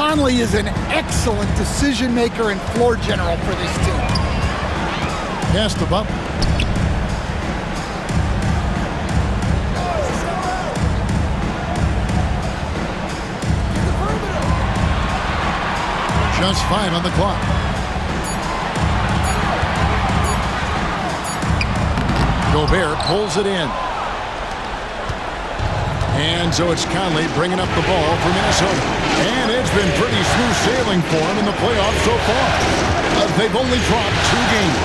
Conley is an excellent decision maker and floor general for this team. Pass to Butler. Just 5 on the clock. Gobert pulls it in. And so it's Conley bringing up the ball for Minnesota. And it's been pretty smooth sailing for him in the playoffs so far. They've only dropped 2 games.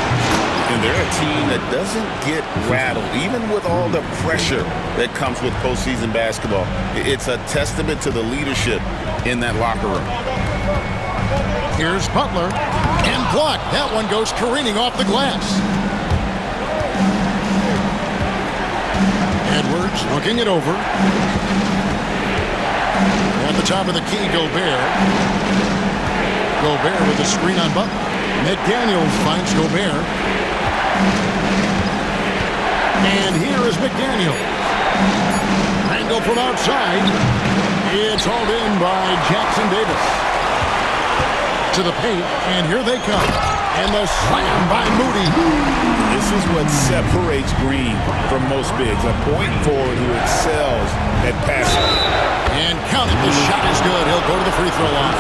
And they're a team that doesn't get rattled, even with all the pressure that comes with postseason basketball. It's a testament to the leadership in that locker room. Here's Butler. And blocked. That one goes careening off the glass. Edwards looking it over. At the top of the key, Gobert. Gobert with the screen on Butler. McDaniels finds Gobert. And here is McDaniels. Angle from outside. It's hauled in by Jackson Davis. To the paint, and here they come. And the slam by Moody. This is what separates Green from most bigs. A point forward who excels at passing. And count it, the shot is good. He'll go to the free throw line.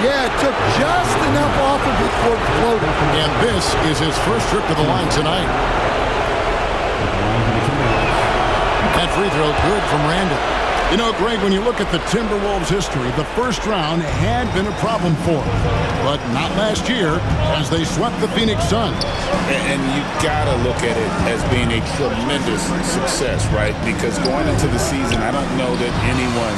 Yeah, it took just enough off of it for it floated. And this is his first trip to the line tonight. That free throw good from Randall. You know, Greg, when you look at the Timberwolves' history, the first round had been a problem for them. But not last year, as they swept the Phoenix Suns. And you got to look at it as being a tremendous success, right? Because going into the season, I don't know that anyone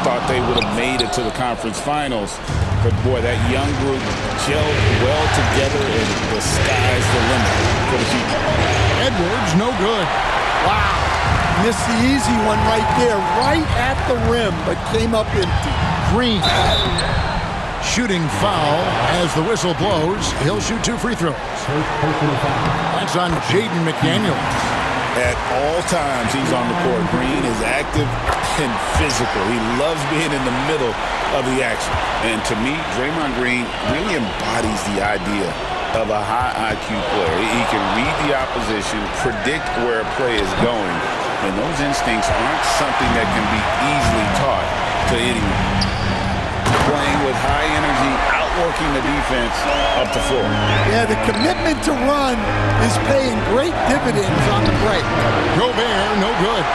thought they would have made it to the conference finals. But, boy, that young group gelled well together, and the sky's the limit for the future. Edwards, no good. Wow. Missed the easy one right there, right at the rim, but came up empty. Green. Shooting foul as the whistle blows. He'll shoot 2 free throws. That's on Jaden McDaniels. At all times he's on the court. Green is active and physical. He loves being in the middle of the action. And to me, Draymond Green really embodies the idea of a high IQ player. He can read the opposition, predict where a play is going, and those instincts aren't something that can be easily taught to anyone. Playing with high energy, outworking the defense up the floor. Yeah, the commitment to run is paying great dividends on the break. Gobert, no good.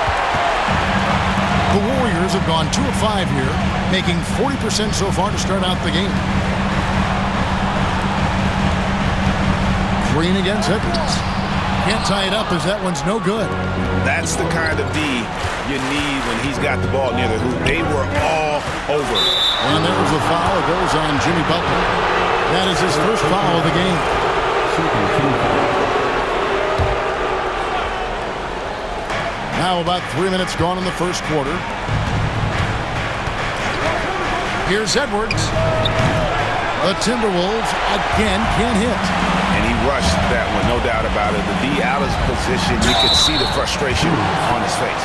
The Warriors have gone 2 of 5 here, making 40% so far to start out the game. Green against Edwards. Can't tie it up as that one's no good. That's the kind of D you need when he's got the ball near the hoop. They were all over. And there was a foul. It goes on Jimmy Butler. That is his first foul of the game. Now about 3 minutes gone in the first quarter. Here's Edwards. The Timberwolves again can't hit. And he rushed that one, no doubt about it. The D out of position, you could see the frustration on his face.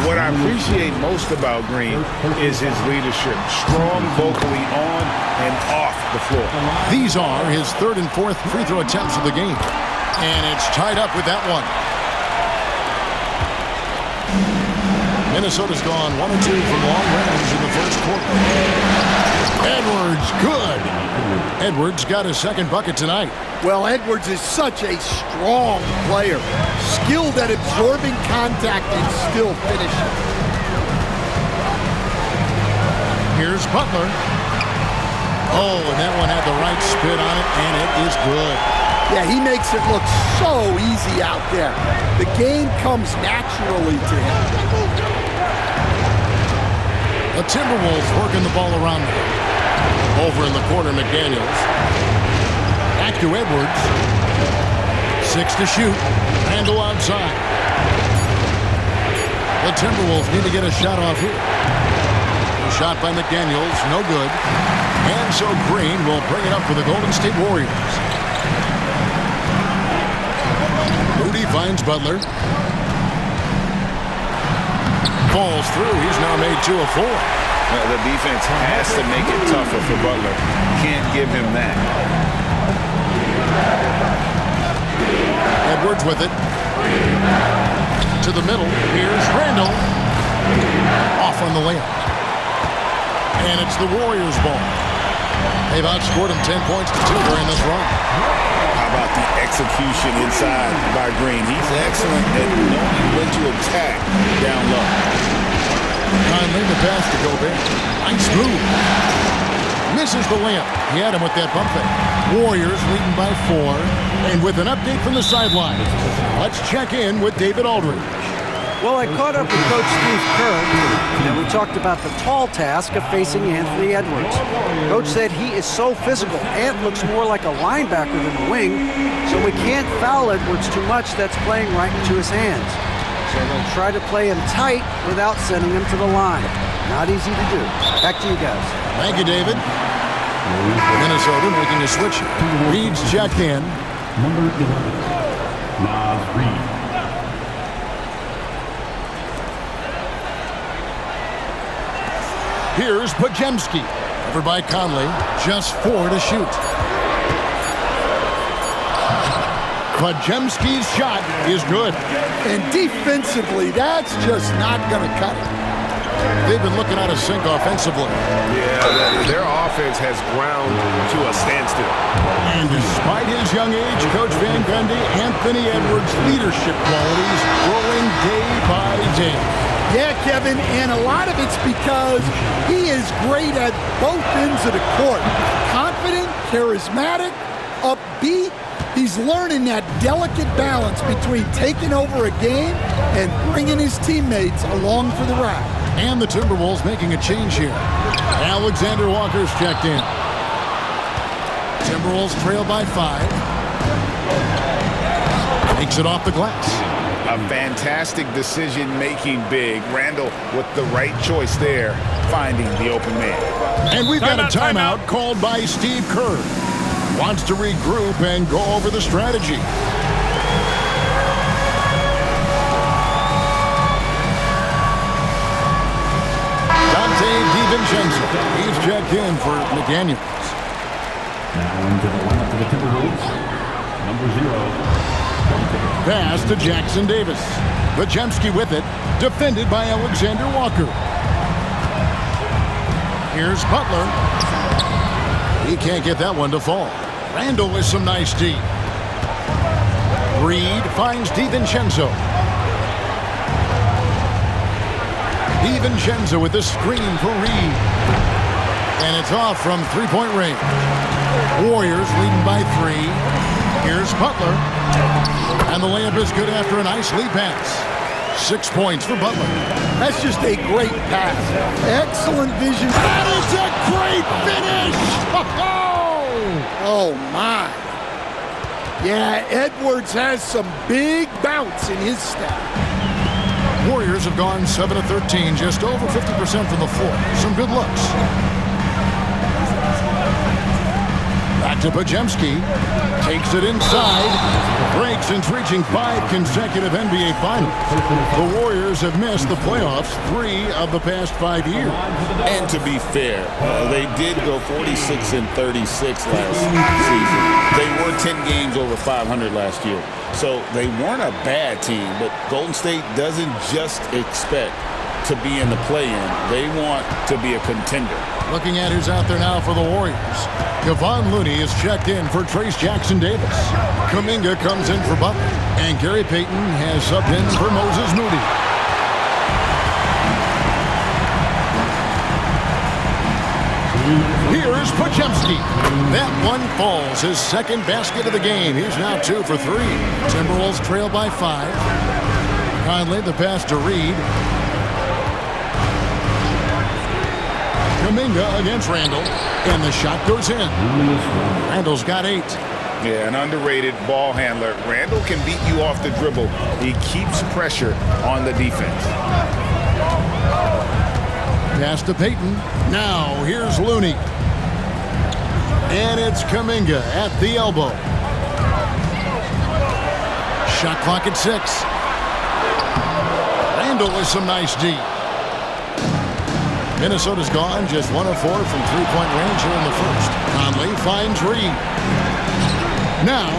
What I appreciate most about Green is his leadership. Strong vocally on and off the floor. These are his 3rd and 4th free throw attempts of the game. And it's tied up with that one. Minnesota's gone 1 of 2 from long range in the first quarter. Edwards, good. Edwards got his 2nd bucket tonight. Well, Edwards is such a strong player. Skilled at absorbing contact and still finishing. Here's Butler. Oh, and that one had the right spin on it, and it is good. Yeah, he makes it look so easy out there. The game comes naturally to him. The Timberwolves working the ball around them. Over in the corner, McDaniels. Back to Edwards. 6 to shoot. Randall outside. The Timberwolves need to get a shot off here. A shot by McDaniels, no good. And so Green will bring it up for the Golden State Warriors. Moody finds Butler. Falls through. He's now made 2 of 4. The defense has to make it tougher for Butler. Can't give him that. Edwards with it. To the middle. Here's Randall. Off on the layup. And it's the Warriors' ball. They've outscored them 10 points to 2 during this run. How about the execution inside by Green? He's excellent at knowing when to attack down low. Conley the pass to Gobert. Nice move. Misses the layup. He had him with that bump fake. Warriors leading by 4. And with an update from the sideline, let's check in with David Aldridge. Well, I caught up with Coach Steve Kerr, and we talked about the tall task of facing Anthony Edwards. Coach said he is so physical. Ant looks more like a linebacker than a wing, so we can't foul Edwards too much. That's playing right into his hands. So they'll try to play him tight without sending him to the line. Not easy to do. Back to you guys. Thank you, David. Minnesota making a switch. Reed's checked in. Number 11, Nas Reed. Here's Podziemski. Covered by Conley. Just 4 to shoot. Podziemski's shot is good. And defensively, that's just not going to cut it. They've been looking out of sync offensively. Yeah, their offense has ground to a standstill. And despite his young age, Coach Van Gundy, Anthony Edwards' leadership qualities growing day by day. Yeah, Kevin, and a lot of it's because he is great at both ends of the court. Confident, charismatic, upbeat. He's learning that delicate balance between taking over a game and bringing his teammates along for the ride. And the Timberwolves making a change here. Alexander Walker's checked in. Timberwolves trail by 5. Takes it off the glass. A fantastic decision-making big. Randall with the right choice there, finding the open man. And we've got a timeout called by Steve Kerr. Wants to regroup and go over the strategy. Dante DiVincenzo. He's checked in for McDaniels. Now into the lineup for the Timberwolves, number 0. Pass to Jackson Davis. Podziemski with it. Defended by Alexander Walker. Here's Butler. He can't get that one to fall. Randall with some nice D. Reed finds DiVincenzo. DiVincenzo with the screen for Reed. And it's off from three-point range. Warriors leading by 3. Here's Butler. And the layup is good after a nice lead pass. 6 points for Butler. That's just a great pass. Excellent vision. That is a great finish! Oh, my. Yeah, Edwards has some big bounce in his step. Warriors have gone 7 of 13, just over 50% from the floor. Some good looks. Back to Podziemski. Takes it inside. Breaks since reaching 5 consecutive NBA Finals. The Warriors have missed the playoffs 3 of the past 5 years. And to be fair, they did go 46 and 36 last season. They were 10 games over 500 last year. So they weren't a bad team, but Golden State doesn't just expect to be in the play-in. They want to be a contender. Looking at who's out there now for the Warriors. Kevon Looney is checked in for Trace Jackson Davis. Kuminga comes in for Butler. And Gary Payton has subbed in for Moses Moody. Here's Podziemski. That one falls. His second basket of the game. He's now 2 for 3. Timberwolves trail by 5. Conley the pass to Reed. Kuminga against Randall, and the shot goes in. Randall's got 8. Yeah, an underrated ball handler. Randall can beat you off the dribble. He keeps pressure on the defense. Pass to Payton. Now here's Looney. And it's Kuminga at the elbow. Shot clock at 6. Randall with some nice D. Minnesota's gone just 1 of 4 from three-point range here in the first. Conley finds Reed. Now,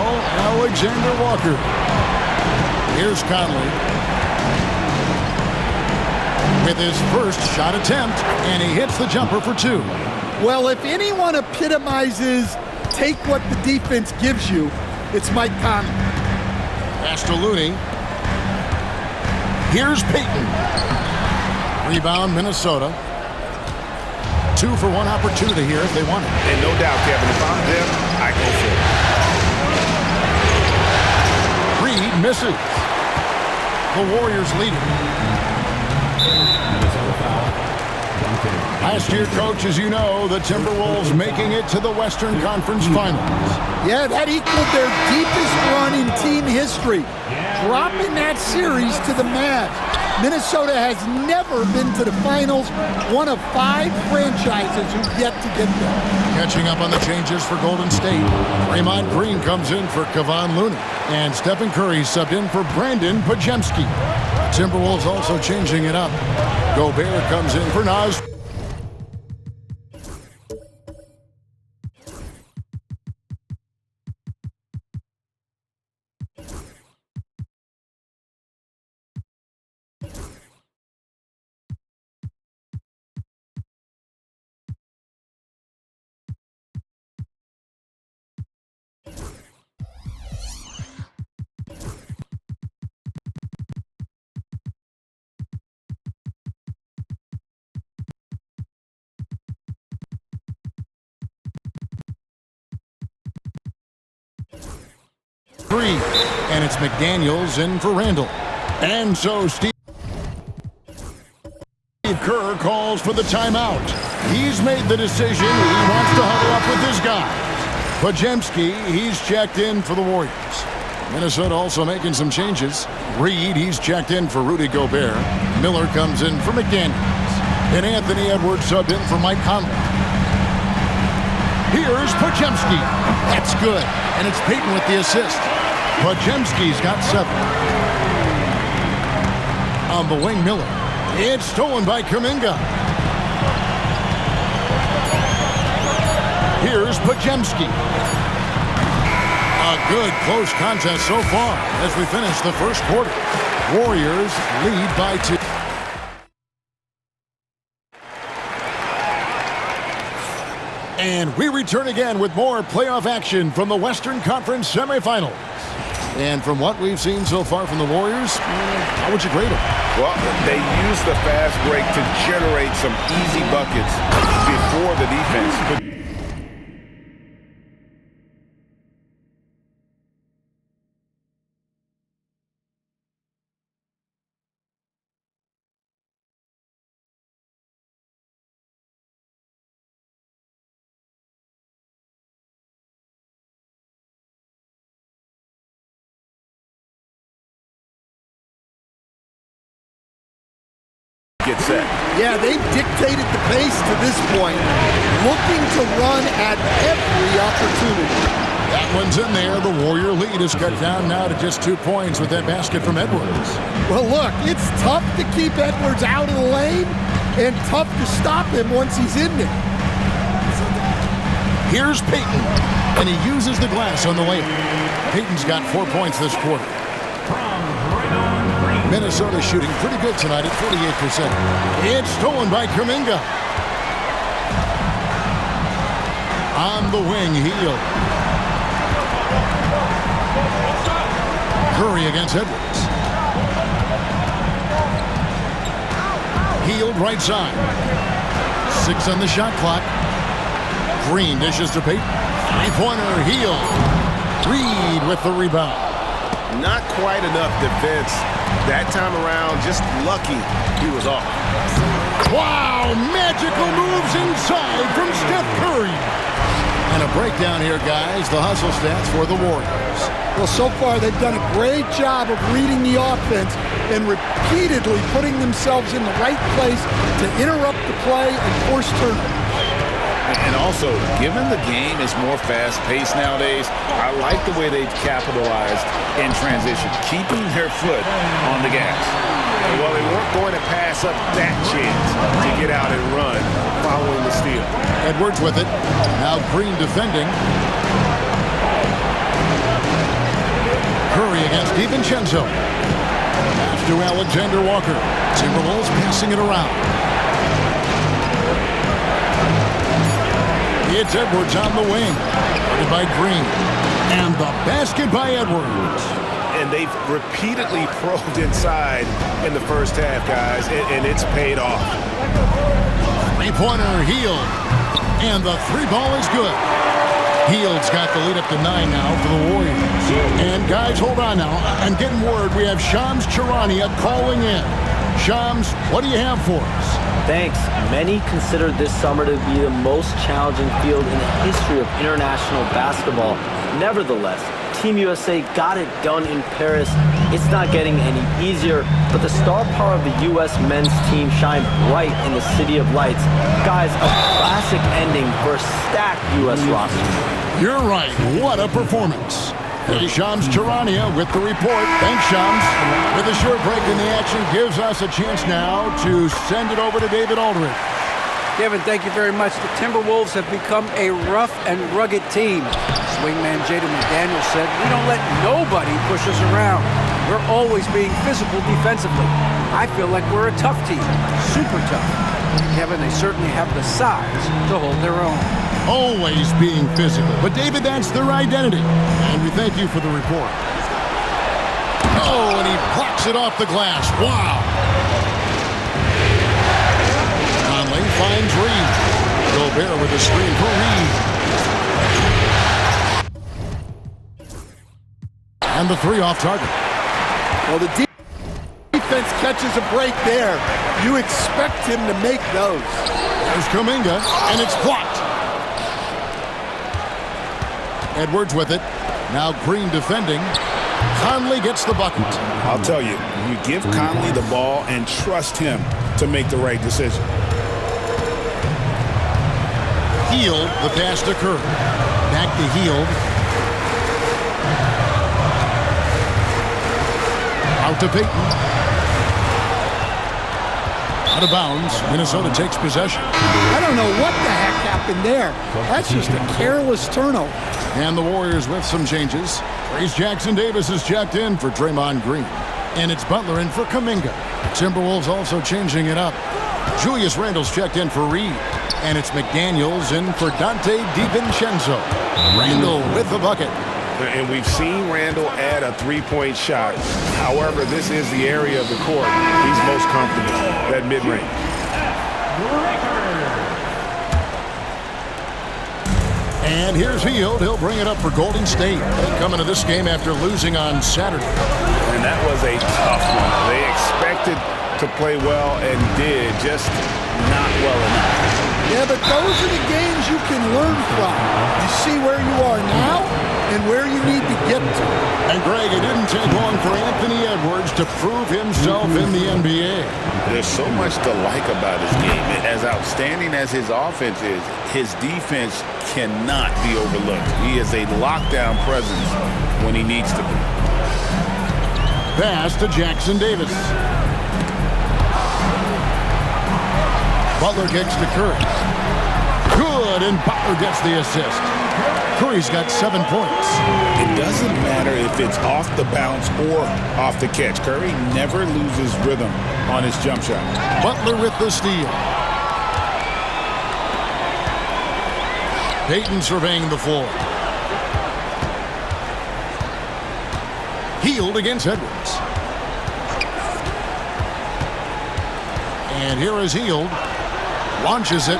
Alexander Walker. Here's Conley with his first shot attempt, and he hits the jumper for 2. Well, if anyone epitomizes take what the defense gives you, it's Mike Conley. Pass to Looney. Here's Payton. Rebound, Minnesota. 2 for 1 opportunity here if they want it. And no doubt, Kevin, if I'm them, I go for it. Reed misses. The Warriors lead it. Last year, Coach, as you know, the Timberwolves making it to the Western Conference Finals. Yeah, that equaled their deepest run in team history, dropping that series to the Mavs. Minnesota has never been to the finals, one of 5 franchises who've yet to get there. Catching up on the changes for Golden State. Draymond Green comes in for Kevon Looney, and Stephen Curry subbed in for Brandon Pajemski. Timberwolves also changing it up. Gobert comes in for Naz. And it's McDaniels in for Randall. And so Steve Kerr calls for the timeout. He's made the decision. He wants to huddle up with his guys. Pajemski, he's checked in for the Warriors. Minnesota also making some changes. Reed, he's checked in for Rudy Gobert. Miller comes in for McDaniels. And Anthony Edwards subbed in for Mike Conley. Here's Pajemski. That's good. And it's Payton with the assist. Pajemski's got 7. On the wing, Miller. It's stolen by Kuminga. Here's Pajemski. A good close contest so far as we finish the first quarter. Warriors lead by 2. And we return again with more playoff action from the Western Conference semifinals. And from what we've seen so far from the Warriors, how would you grade them? Well, they used the fast break to generate some easy buckets before the defense. Get set. Yeah, they've dictated the pace to this point, looking to run at every opportunity. That one's in there. The Warrior lead is cut down now to just 2 points with that basket from Edwards. Well, look, it's tough to keep Edwards out of the lane and tough to stop him once he's in there. Here's Payton, and he uses the glass on the layup. Payton's got 4 points this quarter. Minnesota shooting pretty good tonight at 48%. It's stolen by Kuminga. On the wing, Hield. Curry against Edwards. Hield right side. 6 on the shot clock. Green dishes to Payton. 3-pointer, Hield. Reed with the rebound. Not quite enough defense. That time around, just lucky he was off. Wow, magical moves inside from Steph Curry. And a breakdown here, guys. The hustle stats for the Warriors. Well, so far they've done a great job of reading the offense and repeatedly putting themselves in the right place to interrupt the play and force turnovers. And also, given the game is more fast-paced nowadays, I like the way they've capitalized in transition, keeping their foot on the gas. Well, they weren't going to pass up that chance to get out and run following the steal. Edwards with it. Now Green defending. Curry against DiVincenzo. Pass to Alexander Walker. Timberwolves passing it around. It's Edwards on the wing. Guarded by Green. And the basket by Edwards. And they've repeatedly probed inside in the first half, guys, and it's paid off. Three-pointer, Hield. And the three ball is good. Hield's got the lead up to 9 now for the Warriors. And guys, hold on now. I'm getting word we have Shams Charania calling in. Shams, what do you have for us? Thanks. Many consider this summer to be the most challenging field in the history of international basketball. Nevertheless, Team USA got it done in Paris. It's not getting any easier, but the star power of the U.S. men's team shined bright in the City of Lights. Guys, a classic ending for a stacked U.S. roster. You're right. What a performance. Here's Shams Charania with the report. Thanks, Shams. With a short break in the action, gives us a chance now to send it over to David Aldridge. Kevin, thank you very much. The Timberwolves have become a rough and rugged team. Swingman Jaden McDaniels said, "We don't let nobody push us around. We're always being physical defensively. I feel like we're a tough team, super tough." Kevin, they certainly have the size to hold their own. Always being physical. But, David, that's their identity. And we thank you for the report. Oh, and he blocks it off the glass. Wow. Conley finds Reed. Gobert with a screen for Reed. And the three off target. Well, the defense catches a break there. You expect him to make those. There's Kuminga, and it's blocked. Edwards with it. Now Green defending. Conley gets the bucket. I'll tell you, you give Conley the ball and trust him to make the right decision. Hield, the pass to Curry. Back to Hield. Out to Payton. Out of bounds. Minnesota takes possession. I don't know what the heck happened there. That's just a careless turnover. And the Warriors with some changes. Trace Jackson Davis is checked in for Draymond Green. And it's Butler in for Kuminga. Timberwolves also changing it up. Julius Randle's checked in for Reed. And it's McDaniels in for Dante DiVincenzo. Randle with the bucket. And we've seen Randle add a three-point shot. However, this is the area of the court he's most comfortable, that mid-range. And here's Hield. He'll bring it up for Golden State. They come into this game after losing on Saturday. And that was a tough one. They expected to play well and did, just not well enough. Yeah, but those are the games you can learn from. You see where you are now and where you need to get to. And Greg, it didn't take long for Anthony Edwards to prove himself in the NBA. There's so much to like about his game. As outstanding as his offense is, his defense cannot be overlooked. He is a lockdown presence when he needs to be. Pass to Jackson Davis. Butler kicks to Curry. Good, and Butler gets the assist. Curry's got 7 points. It doesn't matter if it's off the bounce or off the catch. Curry never loses rhythm on his jump shot. Butler with the steal. Payton surveying the floor. Hield against Edwards. And here is Hield. Launches it.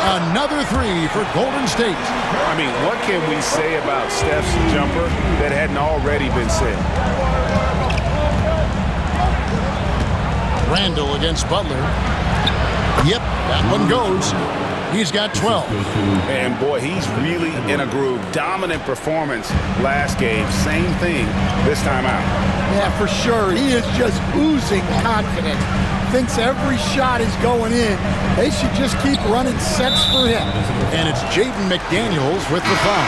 Another three for Golden State. I mean, what can we say about Steph's jumper that hadn't already been said? Randle against Butler. Yep, that one goes. He's got 12. And boy, he's really in a groove. Dominant performance last game. Same thing this time out. Yeah, for sure. He is just oozing confidence. Thinks every shot is going in. They should just keep running sets for him. And it's Jaden McDaniels with the foul.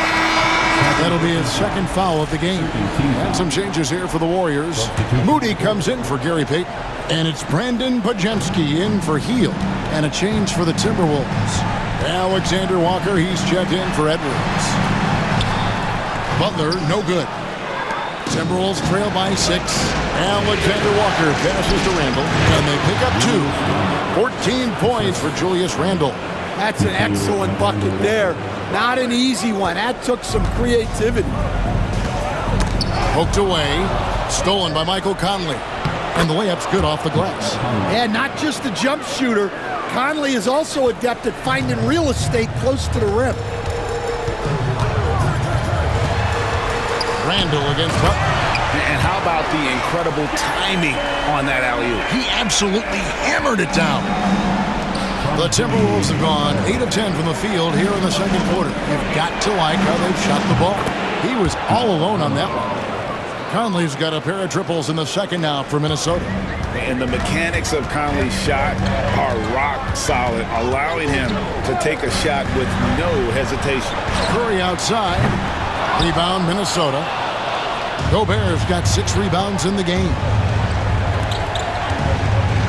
That'll be his second foul of the game. And some changes here for the Warriors. Moody comes in for Gary Payton. And it's Brandon Pajemski in for Heel. And a change for the Timberwolves. Alexander Walker, he's checked in for Edwards. Butler, no good. Timberwolves trail by 6. Alexander Walker passes to Randle, and they pick up 2. 14 points for Julius Randle. That's an excellent bucket there. Not an easy one. That took some creativity. Poked away, stolen by Michael Conley. And the layup's good off the glass. And not just a jump shooter. Conley is also adept at finding real estate close to the rim. Randle against Butler. And how about the incredible timing on that alley-oop? He absolutely hammered it down. The Timberwolves have gone 8 of 10 from the field here in the second quarter. You've got to like how they've shot the ball. He was all alone on that one. Conley's got a pair of triples in the second now for Minnesota. And the mechanics of Conley's shot are rock solid, allowing him to take a shot with no hesitation. Curry outside. Rebound, Minnesota. Gobert's got 6 rebounds in the game.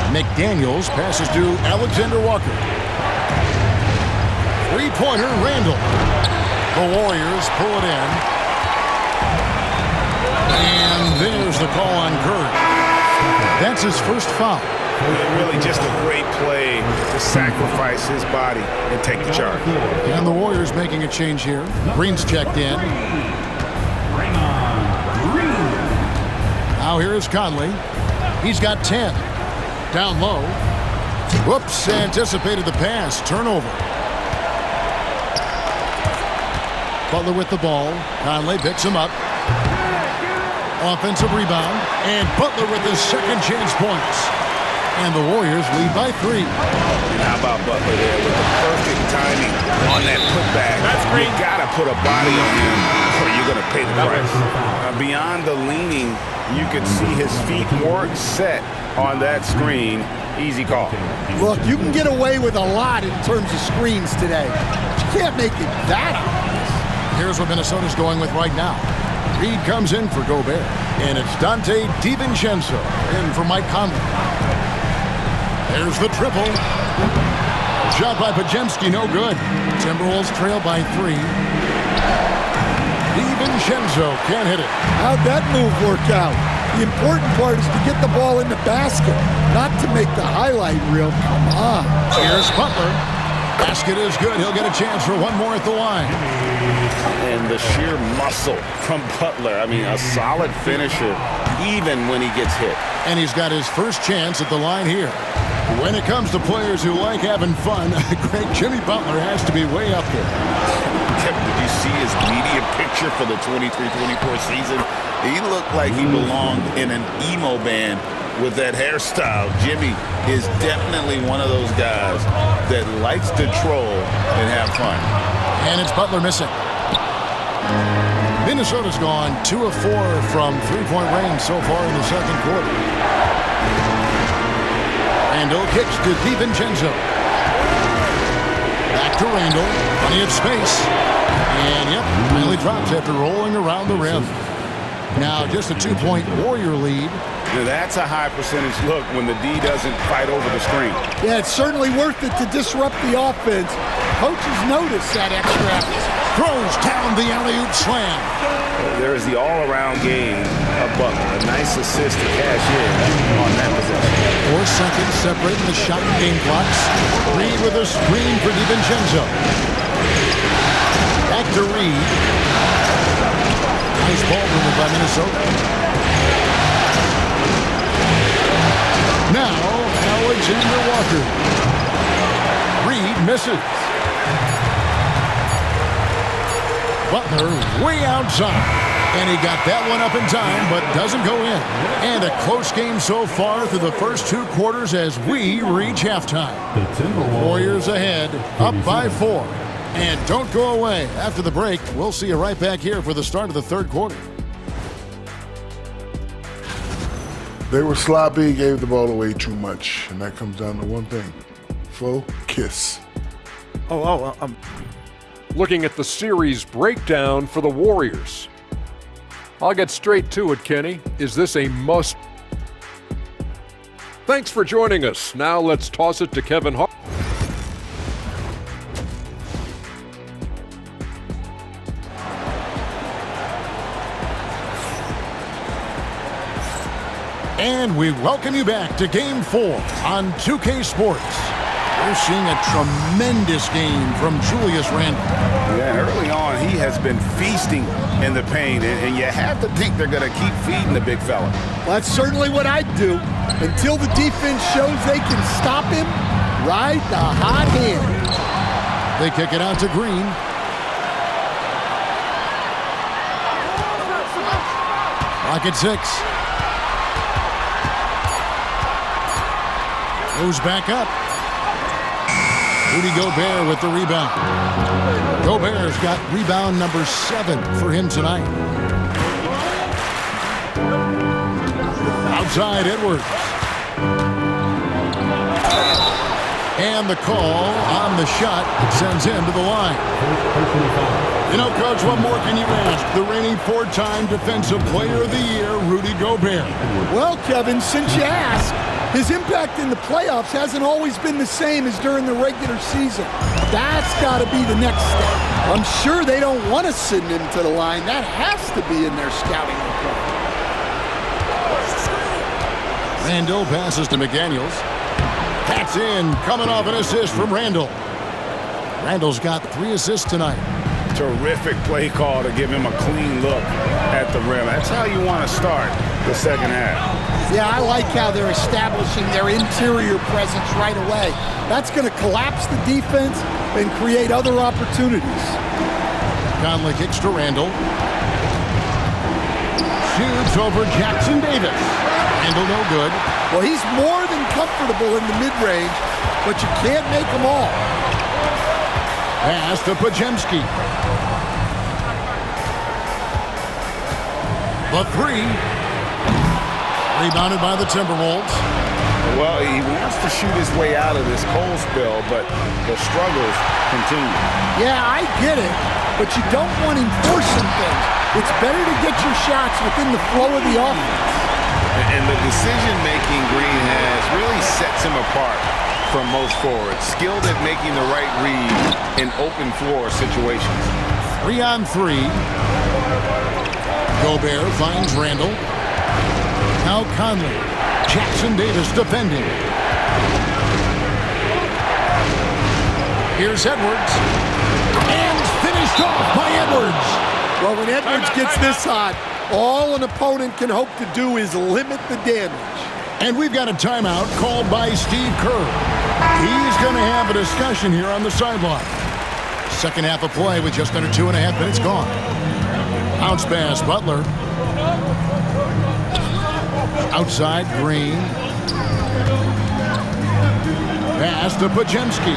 McDaniels passes to Alexander Walker. Three-pointer, Randle. The Warriors pull it in. And there's the call on Curry. That's his first foul. Really just a great play to sacrifice his body and take the charge. And the Warriors making a change here. Green's checked in. Now here is Conley. He's got 10. Down low. Whoops, anticipated the pass. Turnover. Butler with the ball. Conley picks him up. Offensive rebound. And Butler with his second chance points. And the Warriors lead by 3. And how about Butler there with the perfect timing on that putback? That's great. You got to put a body on him or you're going to pay the price. Beyond the leaning, you could see his feet weren't set on that screen. Easy call. Look, you can get away with a lot in terms of screens today. You can't make it that obvious. Here's what Minnesota's going with right now. Reed comes in for Gobert. And it's Dante DiVincenzo in for Mike Conley. There's the triple. Shot by Pajemski, no good. Timberwolves trail by 3. DiVincenzo can't hit it. How'd that move work out? The important part is to get the ball in the basket, not to make the highlight reel. Come on. Here's Butler. Basket is good. He'll get a chance for one more at the line. And the sheer muscle from Butler. I mean, a solid finisher, even when he gets hit. And he's got his first chance at the line here. When it comes to players who like having fun, great Jimmy Butler has to be way up there. Did you see his media picture for the 23-24 season? He looked like he belonged in an emo band with that hairstyle. Jimmy is definitely one of those guys that likes to troll and have fun. And it's Butler missing. Minnesota's gone 2 of 4 from three-point range so far in the second quarter. Randle kicks to DiVincenzo. Back to Randle. Plenty of space. And, yep, finally drops after rolling around the rim. Now just a 2-point Warrior lead. Now that's a high percentage look when the D doesn't fight over the screen. Yeah, it's certainly worth it to disrupt the offense. Coaches notice that extra effort. Throws down the alley-oop slam. There is the all-around game of Butler. A nice assist to cash in on that possession. 4 seconds separating the shot and game clocks. Reed with a screen for DiVincenzo. Back to Reed. Nice ball movement by Minnesota. Now, Alexander Walker. Reed misses. Butler way outside. And he got that one up in time, but doesn't go in. And a close game so far through the first 2 quarters as we reach halftime. Warriors ahead, up by 4. And don't go away. After the break, we'll see you right back here for the start of the third quarter. They were sloppy, gave the ball away too much. And that comes down to one thing. Focus. looking at the series breakdown for the Warriors. I'll get straight to it, Kenny. Is this a must? Thanks for joining us. Now let's toss it to Kevin Hart. And we welcome you back to Game 4 on 2K Sports. We're seeing a tremendous game from Julius Randle. Yeah, early on, he has been feasting in the paint, and you have to think they're going to keep feeding the big fella. Well, that's certainly what I'd do. Until the defense shows they can stop him, ride the hot hand. They kick it out to Green. Clock at 6. Goes back up. Rudy Gobert with the rebound. Gobert's got rebound number 7 for him tonight. Outside Edwards. And the call on the shot sends him to the line. You know, Coach, what more can you ask? The reigning 4-time Defensive Player of the Year, Rudy Gobert. Well, Kevin, since you asked, his impact in the playoffs hasn't always been the same as during the regular season. That's got to be the next step. I'm sure they don't want to send him to the line. That has to be in their scouting report. Randle passes to McDaniels. That's in, coming off an assist from Randle. Randle's got 3 assists tonight. Terrific play call to give him a clean look at the rim. That's how you want to start the second half. Yeah, I like how they're establishing their interior presence right away. That's going to collapse the defense and create other opportunities. Conley kicks to Randle. Shoots over Jackson Davis. Randle no good. Well, he's more than comfortable in the mid-range, but you can't make them all. Pass to Podziemski. The 3. Rebounded by the Timberwolves. Well, he wants to shoot his way out of this cold spell, but the struggles continue. Yeah, I get it, but you don't want him forcing things. It's better to get your shots within the flow of the offense. And the decision-making Green has really sets him apart from most forwards. Skilled at making the right read in open floor situations. 3-on-3. Gobert finds Randle. Now Conley. Jackson Davis defending. Here's Edwards. And finished off by Edwards. Well, when Edwards gets this hot, all an opponent can hope to do is limit the damage. And we've got a timeout called by Steve Kerr. He's going to have a discussion here on the sideline. Second half of play with just under 2.5 minutes gone. Bounce pass, Butler. Outside, Green. Pass to Podziemski.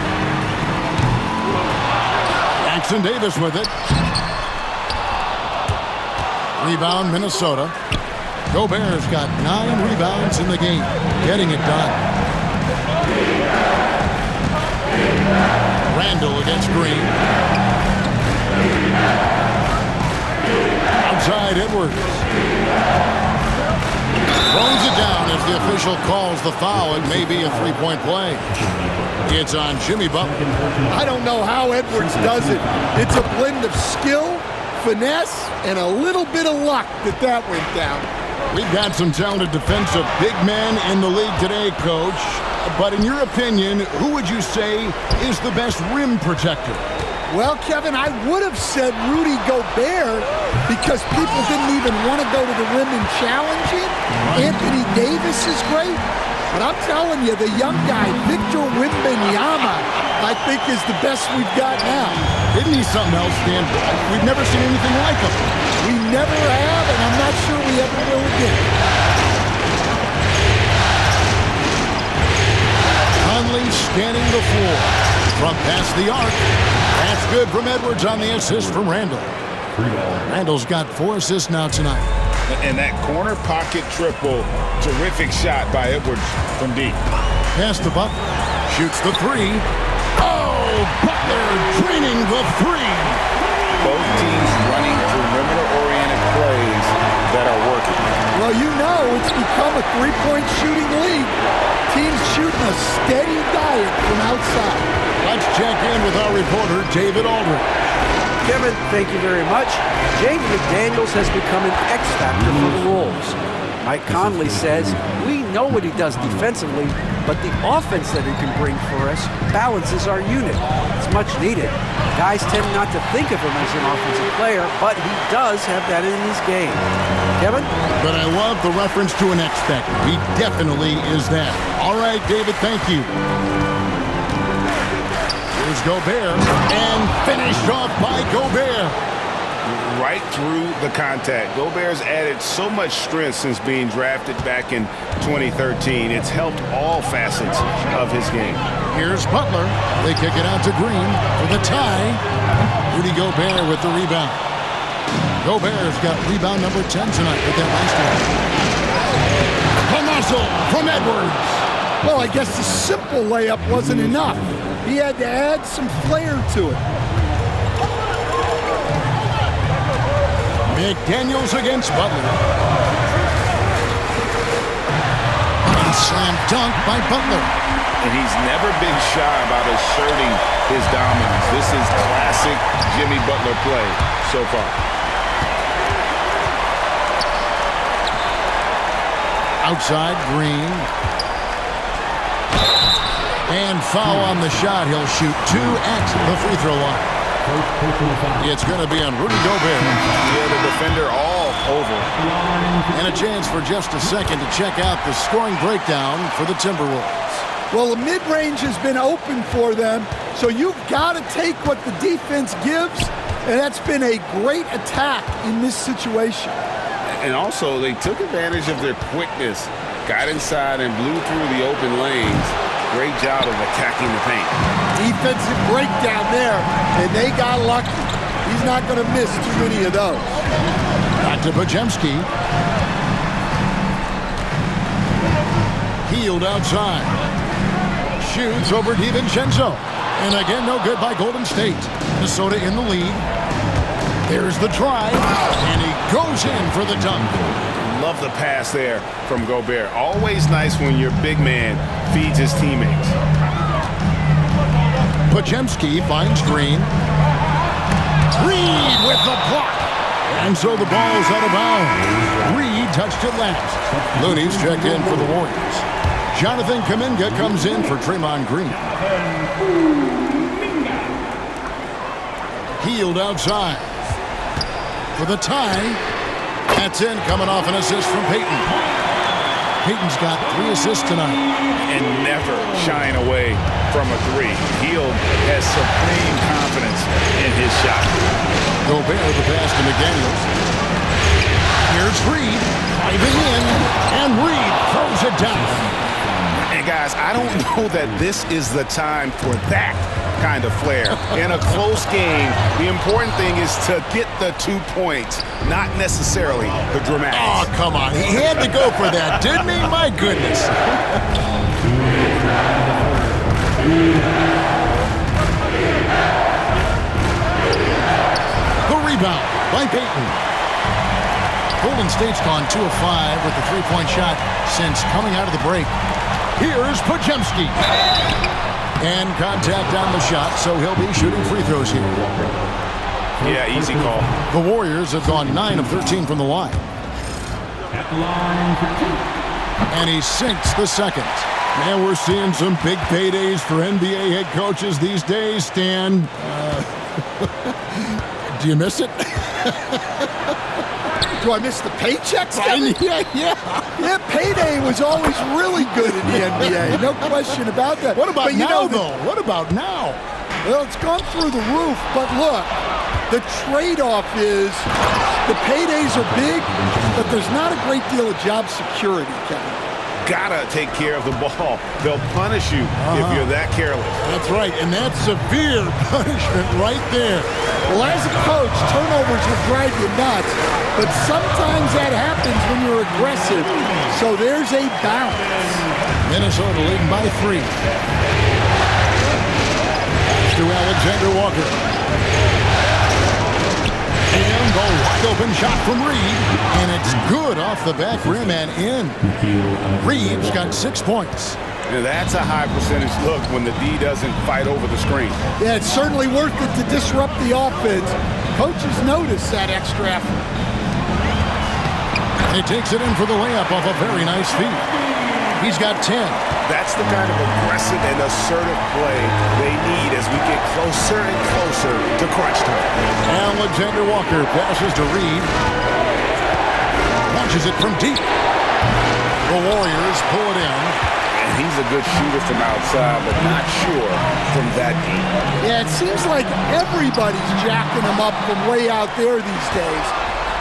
Jackson Davis with it. Rebound, Minnesota. Gobert's got 9 rebounds in the game, getting it done. Randle against Green. Outside, Edwards. Throws it down as the official calls the foul. It may be a 3-point play. It's on Jimmy Butler. I don't know how Edwards does it. It's a blend of skill, finesse, and a little bit of luck that went down. We've got some talented defensive big men in the league today, Coach. But in your opinion, who would you say is the best rim protector? Well, Kevin, I would have said Rudy Gobert because people didn't even want to go to the rim and challenge it. Anthony Davis is great. But I'm telling you, the young guy, Victor Wembanyama, I think is the best we've got now. Isn't he something else, Dan? We've never seen anything like him. We never have, and I'm not sure we ever will again. Conley scanning the floor. From past the arc. That's good from Edwards on the assist from Randle. Randle's got 4 assists now tonight. And that corner pocket triple, terrific shot by Edwards from deep. Pass to Butler. Shoots the 3. Oh, Butler draining the 3. Both teams running perimeter-oriented plays that are working. Well, you know it's become a three-point shooting league. Teams shooting a steady diet from outside. Let's check in with our reporter, David Aldridge. Kevin, thank you very much. Jaden McDaniels has become an X factor for the Wolves. Mike Conley says, we know what he does defensively, but the offense that he can bring for us balances our unit. It's much needed. Guys tend not to think of him as an offensive player, but he does have that in his game. Kevin? But I love the reference to an X factor. He definitely is that. All right, David, thank you. Here's Gobert, and finished off by Gobert. Right through the contact. Gobert's added so much strength since being drafted back in 2013. It's helped all facets of his game. Here's Butler. They kick it out to Green for the tie. Rudy Gobert with the rebound. Gobert's got rebound number 10 tonight with that last one. Panasso from Edwards. Well, I guess the simple layup wasn't enough. He had to add some flair to it. McDaniels against Butler. And slam dunk by Butler. And he's never been shy about asserting his dominance. This is classic Jimmy Butler play so far. Outside, Green. And foul on the shot. He'll shoot 2 at the free throw line. It's going to be on Rudy Gobert. Yeah, the defender all over. And a chance for just a second to check out the scoring breakdown for the Timberwolves. Well, the mid-range has been open for them, so you've got to take what the defense gives, and that's been a great attack in this situation. And also, they took advantage of their quickness, got inside and blew through the open lanes. Great job of attacking the paint. Defensive breakdown there, and they got lucky. He's not going to miss too many of those. Back to Podziemski. Healed outside. Shoots over DiVincenzo. And again, no good by Golden State. Minnesota in the lead. There's the drive, and he goes in for the dunk. Love the pass there from Gobert. Always nice when your big man feeds his teammates. Podziemski finds Green. Reed with the block. And so the ball's out of bounds. Reed touched it last. Looney's checked in for the Warriors. Jonathan Kuminga comes in for Draymond Green. Healed outside. For the tie. That's in, coming off an assist from Payton. Payton's got 3 assists tonight. And never shying away from a 3. Hield has supreme confidence in his shot. Gobert the pass to McDaniels. Here's Reed, driving in, and Reed throws it down. And guys, I don't know that this is the time for that kind of flair. In a close game, the important thing is to get the 2 points, not necessarily the dramatics. Oh, come on. He had to go for that, didn't he? My goodness. The rebound by Payton. Golden State's gone 2 of 5 with the 3-point shot since coming out of the break. Here's Podziemski. And contact on the shot, so he'll be shooting free throws here. Yeah, easy call. The Warriors have gone 9 of 13 from the line. And he sinks the second. Man, we're seeing some big paydays for NBA head coaches these days, Stan. Do you miss it? Do I miss the paychecks? Yeah. Payday was always really good in the NBA. No question about that. What about now, though? What about now? Well, it's gone through the roof, but look, the trade-off is the paydays are big, but there's not a great deal of job security, Kevin. Gotta take care of the ball. They'll punish you if you're that careless. That's right, and that's severe punishment right there. Well, as a coach, turnovers will drive you nuts, but sometimes that happens when you're aggressive. So there's a balance. Minnesota leading by 3. To Alexander Walker. open shot from Reed, and it's good off the back rim and in. Reed's got 6 points. Yeah, that's a high percentage look when the D doesn't fight over the screen. Yeah, it's certainly worth it to disrupt the offense. Coaches notice that extra effort. He takes it in for the layup off a very nice feed. He's got 10. That's the kind of aggressive and assertive play they need as we get closer and closer to crunch time. Alexander Walker passes to Reed. Launches it from deep. The Warriors pull it in. And he's a good shooter from outside, but not sure from that deep. Yeah, it seems like everybody's jacking him up from way out there these days.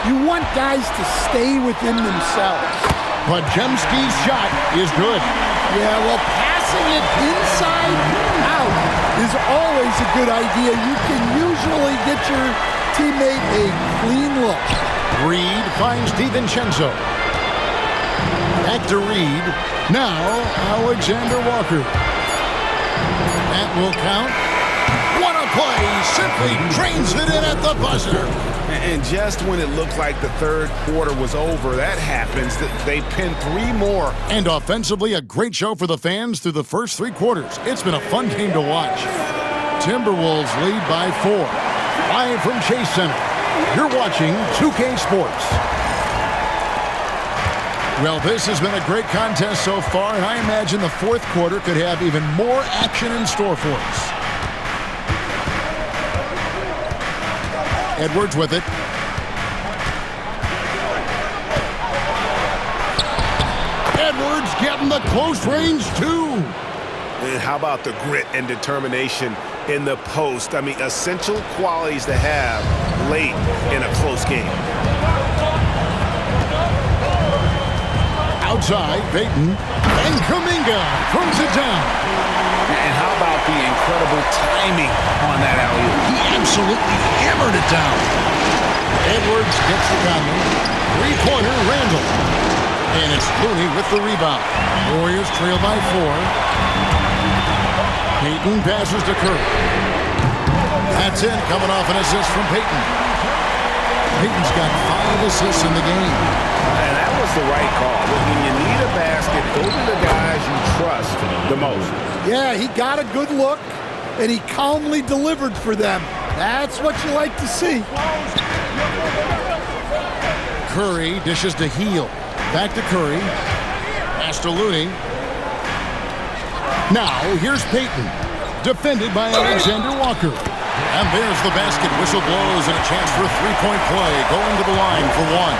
You want guys to stay within themselves. But Jemski's shot is good. Yeah, well, passing it inside out is always a good idea. You can usually get your teammate a clean look. Reed finds DiVincenzo. Back to Reed. Now, Alexander Walker. That will count. What a play! Simply drains it in at the buzzer. And just when it looked like the third quarter was over, that happens. They pin 3 more. And offensively, a great show for the fans through the first 3 quarters. It's been a fun game to watch. Timberwolves lead by 4. Live from Chase Center. You're watching 2K Sports. Well, this has been a great contest so far, and I imagine the fourth quarter could have even more action in store for us. Edwards with it. Edwards getting the close range, too. And how about the grit and determination in the post? I mean, essential qualities to have late in a close game. Outside, Payton, and Kuminga throws it down. And how about the incredible timing on that alley-oop? He absolutely hammered it down. Edwards gets the Conley. 3-pointer, Randall. And it's Looney with the rebound. Warriors trail by 4. Payton passes to Curry. That's it, coming off an assist from Payton. Payton's got 5 assists in the game. And that was the right call. When you need a basket, those are the guys you trust the most. Yeah, he got a good look, and he calmly delivered for them. That's what you like to see. Curry dishes to Heel. Back to Curry. Pass to Looney. Now, here's Payton. Defended by Alexander Walker. And there's the basket. Whistle blows and a chance for a 3-point play. Going to the line for 1.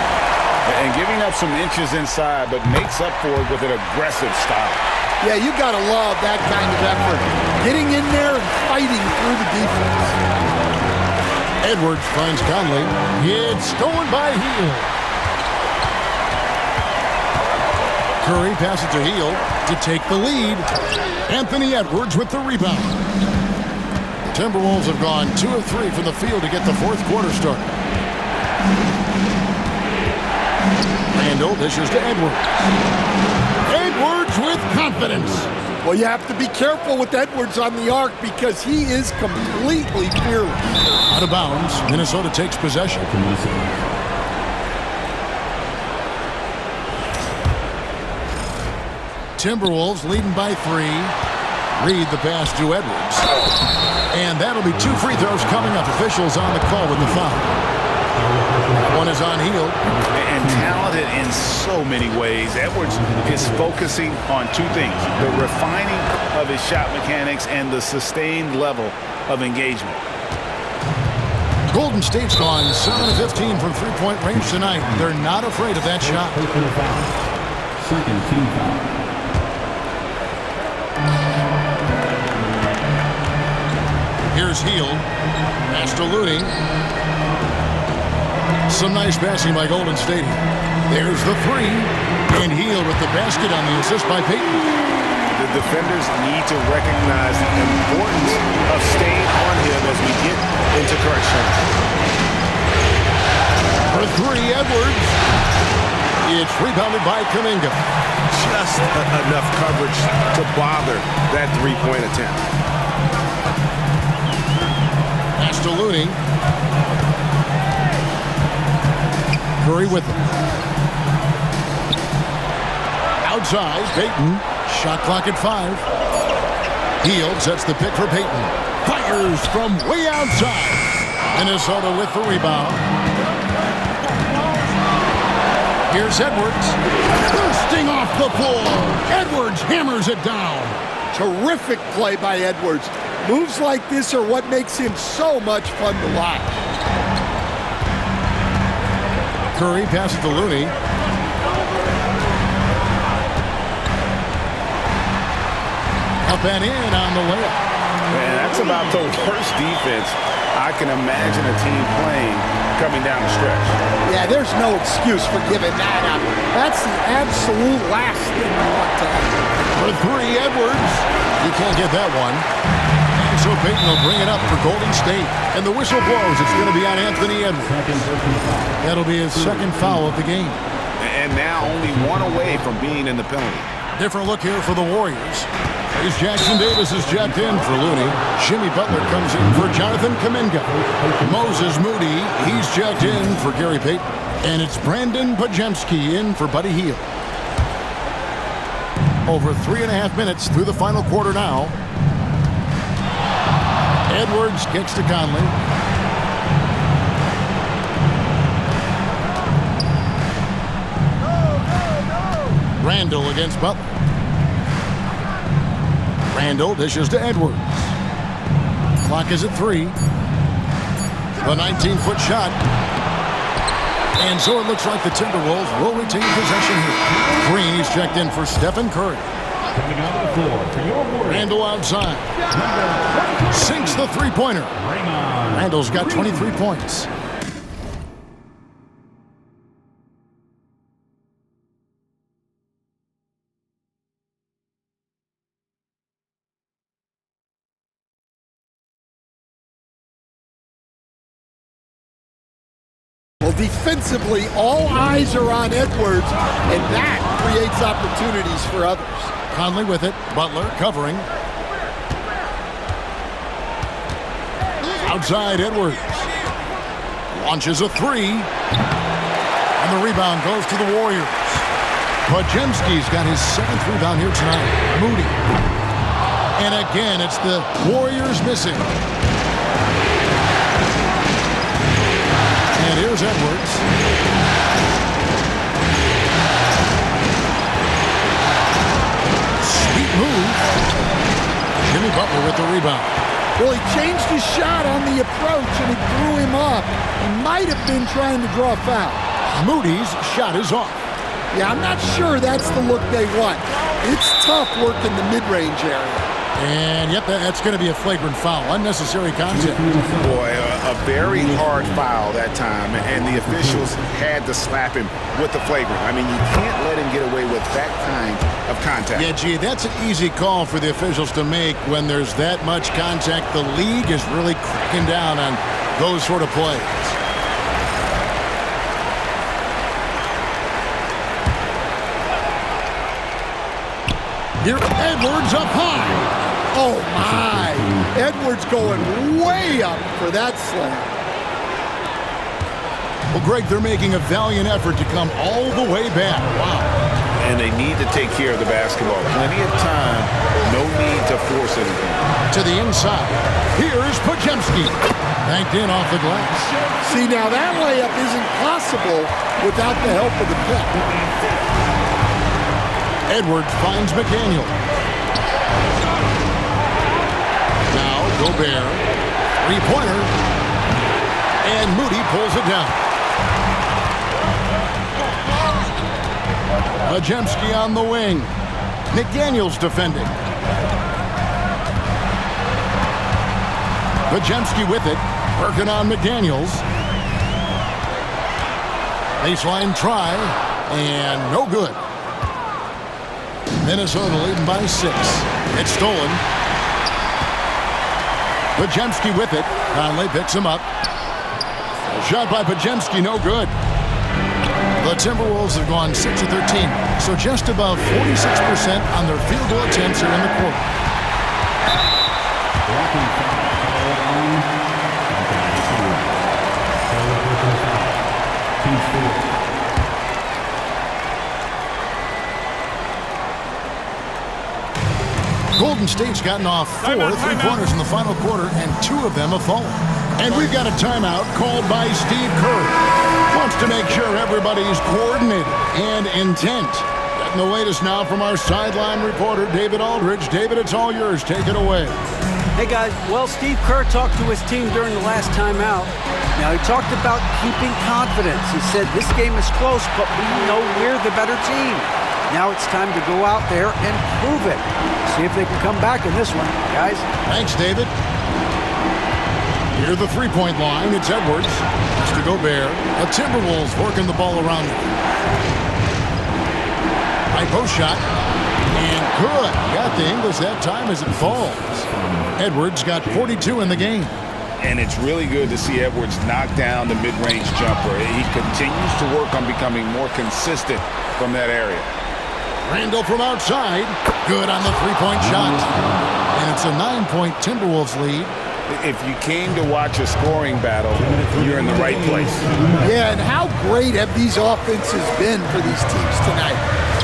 And giving up some inches inside, but makes up for it with an aggressive style. Yeah, you got to love that kind of effort. Getting in there and fighting through the defense. Edwards finds Conley. It's stolen by Heel. Curry passes to Heel to take the lead. Anthony Edwards with the rebound. Timberwolves have gone 2 of 3 from the field to get the fourth quarter started. Randall dishes to Edwards. Edwards with confidence. Well, you have to be careful with Edwards on the arc because he is completely fearless. Out of bounds, Minnesota takes possession. Timberwolves leading by 3. Reed the pass to Edwards. And that'll be 2 free throws coming up. Officials on the call with the foul. One is on Heel. And talented in so many ways. Edwards is focusing on 2 things. The refining of his shot mechanics and the sustained level of engagement. Golden State's gone 7 of 15 from 3-point range tonight. They're not afraid of that shot. Second team foul. Here's Heel. Pass to Looney. Some nice passing by Golden State. There's the 3. And Heel with the basket on the assist by Payton. The defenders need to recognize the importance of staying on him as we get into crunch time. For 3, Edwards. It's rebounded by Kuminga. Just enough coverage to bother that 3-point attempt. Pass to Looney. with it. Outside, Payton. Shot clock at 5. Hield sets the pick for Payton. Fires from way outside. Minnesota with the rebound. Here's Edwards. Bursting off the floor. Edwards hammers it down. Terrific play by Edwards. Moves like this are what makes him so much fun to watch. Curry passes to Looney. Up and in on the layup. Man, that's about the worst defense I can imagine a team playing coming down the stretch. Yeah, there's no excuse for giving that up. That's the absolute last thing you want to have. For 3, Edwards. You can't get that one. And so Payton will bring it up for Golden State. And the whistle blows. It's going to be on Anthony Edwards. That'll be his second foul of the game. And now only one away from being in the penalty. Different look here for the Warriors. Here's Jackson Davis is jacked in for Looney. Jimmy Butler comes in for Jonathan Kuminga. Moses Moody, he's jacked in for Gary Payton. And it's Brandon Podziemski in for Buddy Hield. Over 3.5 minutes through the final quarter now. Edwards kicks to Conley. Randall against Butler. Randall dishes to Edwards. Clock is at 3. A 19-foot shot. And so it looks like the Timberwolves will retain possession here. Green, he's checked in for Stephen Curry. Coming out of the floor for your Warriors. Randall outside. Sinks the three-pointer. Randall's got 23 points. Well, defensively, all eyes are on Edwards, and that creates opportunities for others. Conley with it. Butler covering. Outside, Edwards. Launches a 3. And the rebound goes to the Warriors. Podziemski's got his 7th rebound here tonight. Moody. And again, it's the Warriors missing. And here's Edwards. Sweet move. Jimmy Butler with the rebound. Well, he changed his shot on the approach, and it threw him off. He might have been trying to draw a foul. Moody's shot is off. Yeah, I'm not sure that's the look they want. It's tough working the mid-range area. And, yep, that's going to be a flagrant foul. Unnecessary contact. Boy, a very hard foul that time, and the officials had to slap him with the flagrant. I mean, you can't let him get away with that kind of contact. Yeah, gee, that's an easy call for the officials to make when there's that much contact. The league is really cracking down on those sort of plays. Here, Edwards up high. Oh, my. Edwards going way up for that slam. Well, Greg, they're making a valiant effort to come all the way back. Wow. And they need to take care of the basketball. Plenty of time. No need to force anything. To the inside. Here's Podziemski. Banked in off the glass. See, now that layup isn't possible without the help of the pick. Edwards finds McDaniel. Now Gobert. Three-pointer. And Moody pulls it down. Podziemski on the wing. McDaniel's defending. Podziemski with it. Working on McDaniels. Baseline try. And no good. Minnesota leading by 6. It's stolen. Podziemski with it. Conley picks him up. Shot by Podziemski, no good. The Timberwolves have gone 6 of 13, so just above 46% on their field goal attempts here in the quarter. Golden State's gotten off 4 3-pointers in the final quarter, and 2 of them have fallen. And we've got a timeout called by Steve Kerr. Wants to make sure everybody's coordinated and intent. Getting the latest now from our sideline reporter, David Aldridge. David, it's all yours. Take it away. Hey, guys. Well, Steve Kerr talked to his team during the last timeout. Now, he talked about keeping confidence. He said, this game is close, but we know we're the better team. Now it's time to go out there and prove it. See if they can come back in this one, guys. Thanks, David. Near the three-point line, it's Edwards. It's to Gobert. The Timberwolves working the ball around them. High post shot. And good. Got the English that time as it falls. Edwards got 42 in the game. And it's really good to see Edwards knock down the mid-range jumper. He continues to work on becoming more consistent from that area. Randall from outside. Good on the three-point shot. And it's a 9-point Timberwolves lead. If you came to watch a scoring battle, you're in the right place. Yeah, and how great have these offenses been for these teams tonight?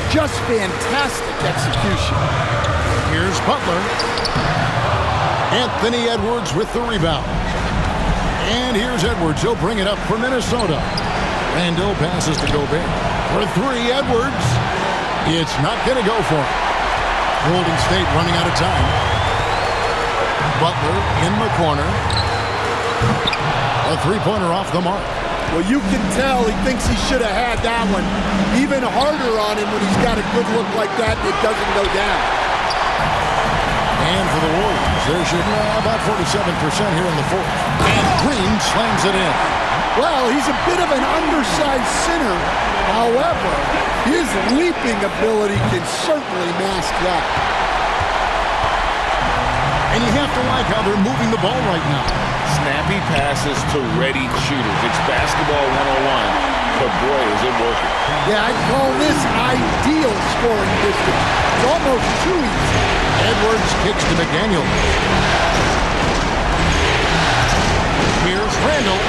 Just fantastic execution. Here's Butler. Anthony Edwards with the rebound. And here's Edwards. He'll bring it up for Minnesota. Randall passes to Gobert. For 3, Edwards. It's not going to go for him. Golden State running out of time. Butler in the corner. A three-pointer off the mark. Well, you can tell he thinks he should have had that one even harder on him when he's got a good look like that and it doesn't go down. And for the Warriors, they're shooting about 47% here in the fourth. And Green slams it in. Well, he's a bit of an undersized center. However, his leaping ability can certainly mask that. And you have to like how they're moving the ball right now. Snappy passes to ready shooters. It's basketball 101, but boy, is it working. Yeah, I'd call this ideal scoring distance. It's almost too easy. Edwards kicks to McDaniel. Here's Randall.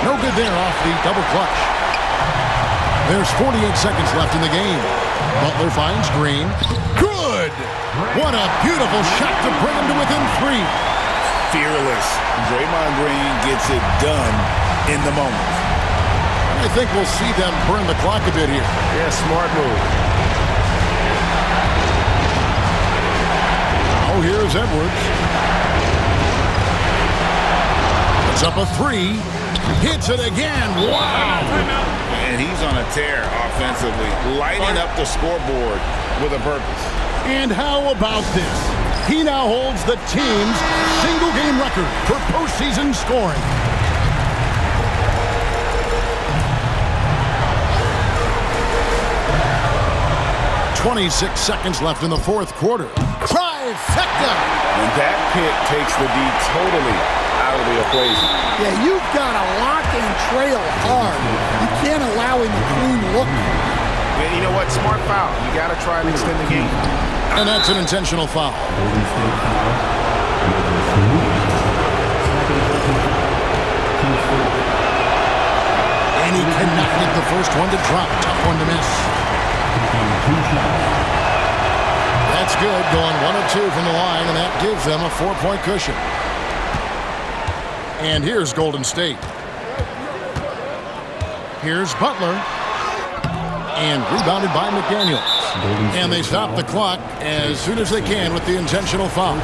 No good there off the double clutch. There's 48 seconds left in the game. Butler finds Green. Good! What a beautiful shot to bring him to within 3. Fearless. Draymond Green gets it done in the moment. I think we'll see them burn the clock a bit here. Yeah, smart move. Oh, here's Edwards. It's up a 3. Hits it again. Wow! And he's on a tear offensively, lighting up the scoreboard with a purpose. And how about this? He now holds the team's single-game record for postseason scoring. "26 seconds left in the fourth quarter. Trifecta! And that pick takes the D totally out of the equation. Yeah, you've got to lock and trail hard. You can't allow him to clean look. Yeah, you know what? Smart foul. You got to try and extend the game. And that's an intentional foul. And he cannot get the first one to drop. Tough one to miss. That's good. Going 1 of 2 from the line, and that gives them a 4-point cushion. And here's Golden State. Here's Butler. And rebounded by McDaniels. And they stop the clock as soon as they can with the intentional foul.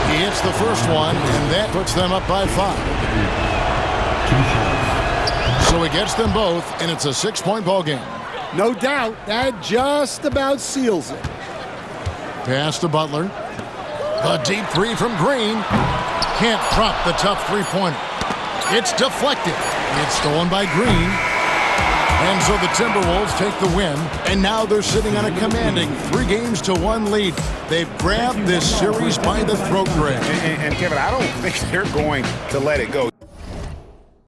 He hits the first one, and that puts them up by 5. So he gets them both, and it's a 6-point ball game. No doubt, that just about seals it. Pass to Butler. The deep 3 from Green. Can't drop the tough three-pointer. It's deflected. It's stolen by Green. And so the Timberwolves take the win, and now they're sitting on a commanding 3-1 lead. They've grabbed this series by the throat, Greg. And Kevin, I don't think they're going to let it go.